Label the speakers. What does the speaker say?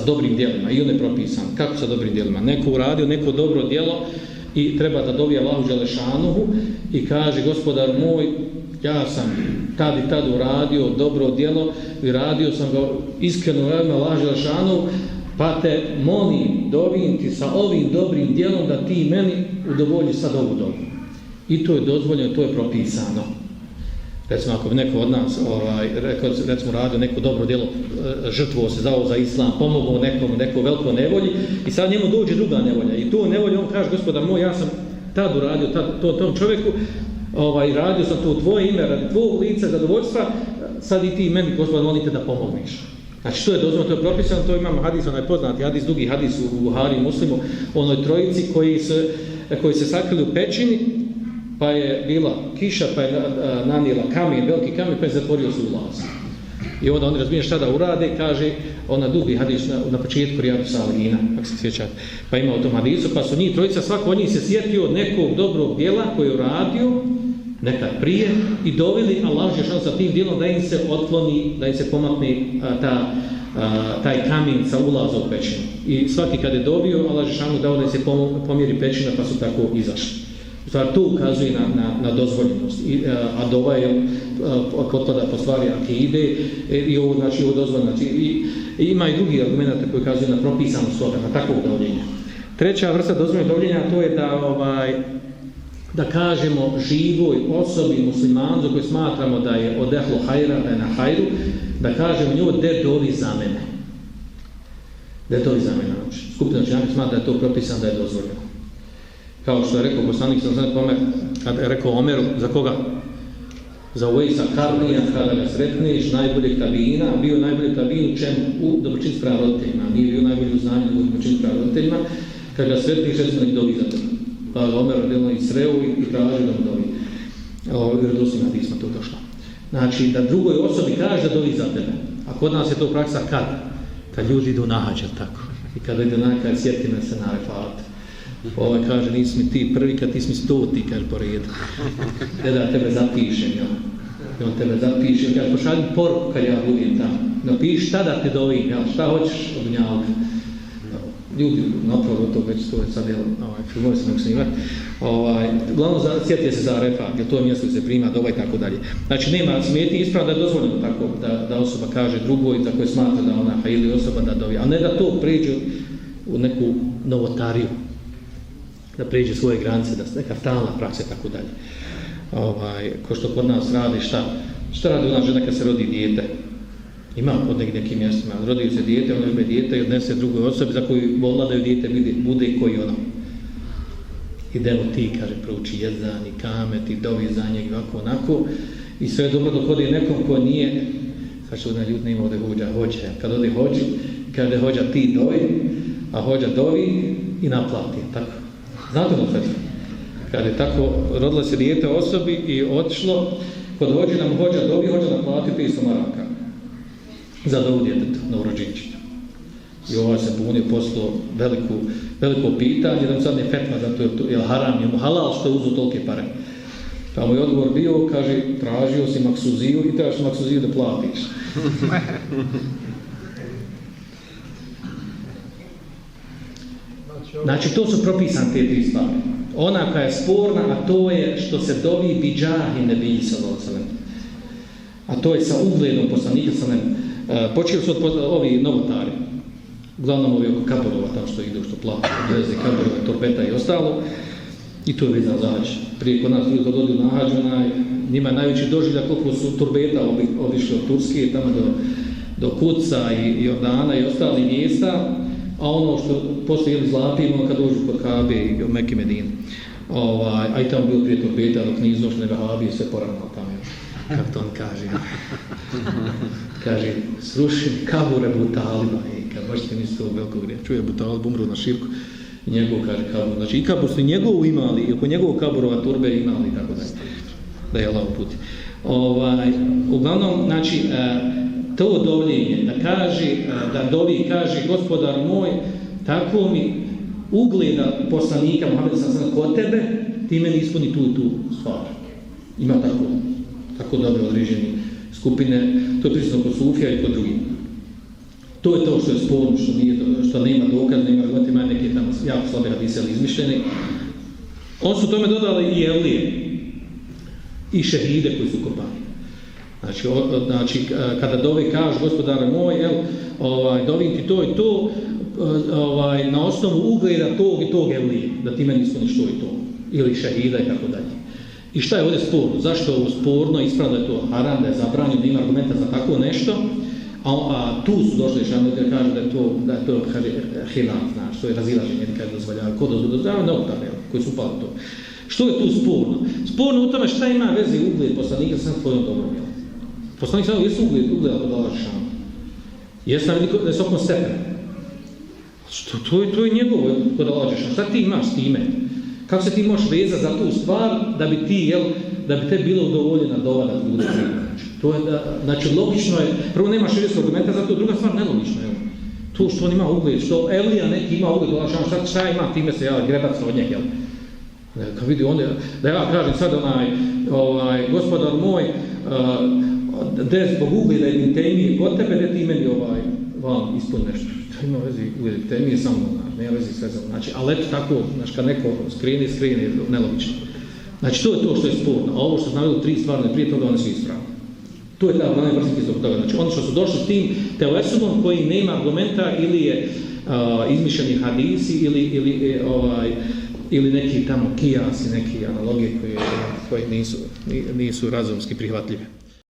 Speaker 1: sa dobrim djelima i on je propisan. Kako sa dobrim djelima? Neko uradio neko dobro djelo i treba da dovi Allahu Đelešanuhu i kaže gospodar moj, ja sam tad i tad uradio dobro djelo i radio sam ga iskreno radno Allahu Đelešanuhu, pa te molim, dovim ti sa ovim dobrim djelom da ti meni udovolji sad ovu dobu. I to je dozvoljeno, to je propisano. Recimo, ako bi neko od nas recimo radio neko dobro djelo, žrtvuo se za islam, pomogao nekomu, neko veliko nevolji i sad njemu dođe druga nevolja. I tu nevolju on kaže, gospodar moj, ja sam tad uradio tom čovjeku, radio sam to u tvoje ime, radi tvojeg lica, zadovoljstva, sad i ti meni, gospodar, molite da pomogneš. Znači, to je dozvoljeno, to je propisano, to imamo hadis, onaj poznati hadis, dugi hadis u Buhari i Muslimu, onoj trojici koji se sakrili u pećini, pa je bila kiša, pa je nanijela kamen, veliki kamen, pa je zatvorio se ulaz. I onda oni razumije šta da urade, kaže, ona dugi hadis na početku Rijadu Salihina, ako se sjećate, pa ima o tom hadisu, pa su njih trojica, svako od njih se sjetio nekog dobrog djela koji je uradio, nekad prije, i doveli Allah dželešanu sa tim djelom da im se otkloni, da im se pomakne taj kamen sa ulaza u pećinu. I svaki kad je dobio, Allah dželešanu dao da im se pomjeri pećina, pa su tako izašli. Stvar, to ukazuje na dozvoljenost, a dova je potpada po stvari akide i ovo, znači, ovo dozvoljeno. Znači, ima i drugi argumenti koji ukazuju na propisanost toga, na takvog dovljenja. Treća vrsta dozvoljenog dovljenja, to je da kažemo živoj osobi muslimanu za koju smatramo da je od ehlu hajra, da je na hajru, da kažemo njoj de dovi za mene. Da je dovi za mene. Skupina učenjaka smatra da je to propisano, da je dozvoljeno. Kao što je rekao poslanik kad je rekao Omeru, za koga? Za Uvejsa Karnija, kada ga sretneš, najbolje tabina, bio najbolje tabin u čemu? U dobročinstvu prema roditeljima. Nije bio najbolji u znanju u dobročinstvu prema roditeljima. Kad ga sretneš, recimo nek dovi za tebe. Pa ga Omer radilo i sreo i traži da mu dovi. U redosima pisma to došlo. Znači, da drugoj osobi kaže da dovi za tebe. A kod nas je to praksa kad? Kad ljudi idu na hađ, tako. I kada ide na hađ, sjeti me se na refat. Kaže, nisi mi ti prvi, kad ti si mi 100, kaže, po redu. Da tebe zapišem, ja. I on tebe zapiše, kaže, pošalji poruku kad ja budem tamo. Napiši šta da te dovim, ja, šta hoćeš od njavka. Ljudi, napravo to već to je sad, filmovi se mogu snimati. Uglavnom, sjetite se za refa, jer to je mjesto se prima, dova i tako dalje. Znači, nema smetnje, ispravno da je dozvoljeno tako, da osoba kaže drugoj, za koje smatra da ona, ili osoba da dovi, a ne da to pređe u neku novotariju. Da pređe svoje granice, da se neka stalna praksa i tako dalje. Ko što kod nas radi, šta radi ona žena kad se rodi dijete? Ima kod nekim mjestima, rodi se dijete, ona ima dijete i odnese drugoj osobi za koju volila da joj dijete bude koji ono. Idemo ti, kaže, prouči jezan i kamet i dovi za njeg, ovako, onako. I sve je dobro dok ode nekom ko nije, sad što na ljudi nema ode hođa. Kad ode hođi, kaže hođa ti dovi, a hođa dovi i naplati, tako. Znate li sad? Kad je tako, rodilo se dijete osobi i otišlo, kod hođe nam hođa dobi, hođa naplati 500 maraka za dovu djetetu na urođenčinu. I se bunio, poslao veliko pitanje, da mu sad ne fetva, zato je haram, je mu halal što je uzu tolike pare. Pa mu je odgovor bio, kaže, tražio si maksuziju i trebaš maksuziju da platiš. Znači, to su propisane te tri stvari. Ona koja je sporna, a to je što se dovi biđahi nebiji sallallahu alejhi ve sellem. A to je sa ugledom poslanika sallallahu alejhi ve sellem. Počeli su od ovi novotari. Uglavnom ovi oko kaborova, tamo što idu, što platu, odveze kaborova, torpeta i ostalo. I to je vezano za hađ. Prije kod nas ljudi kad odu na hađ, njima je najveći doživljaj koliko su turbeta obišli od Turske, tamo do Kuca i Jordana i ostalih mjesta. A ono što poslije ili zlapimo kad dođu kod Kabe i Mekke Medine. A i tamo bilo prije torpeta dok nije iznošli Vahabi i sve poravnalo tamo još. Kako to on kaže? Kaže, srušim kabur Ebu Taliba. Kad možete misliti to veliko grije. Čuje Ebu Talib umro na širku i njegov kaže kabur. Znači i kabur su i njegovu imali i oko njegovog kaburova turbe imali i tako da je Allah uputi. Uglavnom, znači, to dovljenje, da kaže, da dovi kaže gospodar moj, tako mi ugleda poslanika Muhameda sallallahu alejhi ve sellem kod tebe, ti meni ispuni tu stvar. Ima tako dobre određene skupine, to je prisutno kod Sufija i kod drugih. To je to što je sporno, što nema dokaza, nema argumenta, ima neke tamo jako slabe hadise ili izmišljene. On su tome dodali i evlije, i šehide koji su kopani. Znači, kada dove kaže, gospodare moj, dovim ti to i to, na osnovu ugleda tog i tog evlije, da ti meni ispuniš to i to, ili šehida i tako dalje. I šta je ovdje sporno? Zašto je ovo sporno? Ispravno je to haram, da je zabranjeno, da ima argumenta za tako nešto, a tu su došli šanuti da kažu da je to hilaf, znači, to je razilaženje, kada dozvoljava, ko dozvoljava, neoptane, koji su upali to. Što je tu sporno? Sporno u tome šta ima veze ugled poslanika sa tvojom dobrom djelom. Poslanik sam jesu ugleda kod Allah šanu. Jesu nam visokom stepenu. To je njegovo kod Allah šanu. Šta ti imaš s time? Kako se ti možeš vezati za tu stvar da bi ti, da bi te bilo udovoljena dova da ti bude prije. Znači, logično je, prvo nema širijskog argumenta, zato druga stvar nelogično je. To što on ima ugled, što Elija neki ima ugled, šta ima, time se grebac od njeg, kad vidi onda, da ja kažem sad gospodar moj, da zbog ugleda Ibn Tejmije kod tebe, da ti meni vam ispuni nešto. To ima vezi ugled Ibn Tejmije samo, nema vezi sve za. Znači, ali eto tako, znači kad neko skrini, nelogično. Znači, to je to što je sporno. A ovo što znamo tri stvarne prije toga, one su ispravne. To je ta glavna vrsta iz toga. Znači, ono što su došli s tim teoresumom koji nema argumenta ili je izmišljeni hadisi ili neki tamo kijasi, neki analogije koje nisu razumski prihvatljive.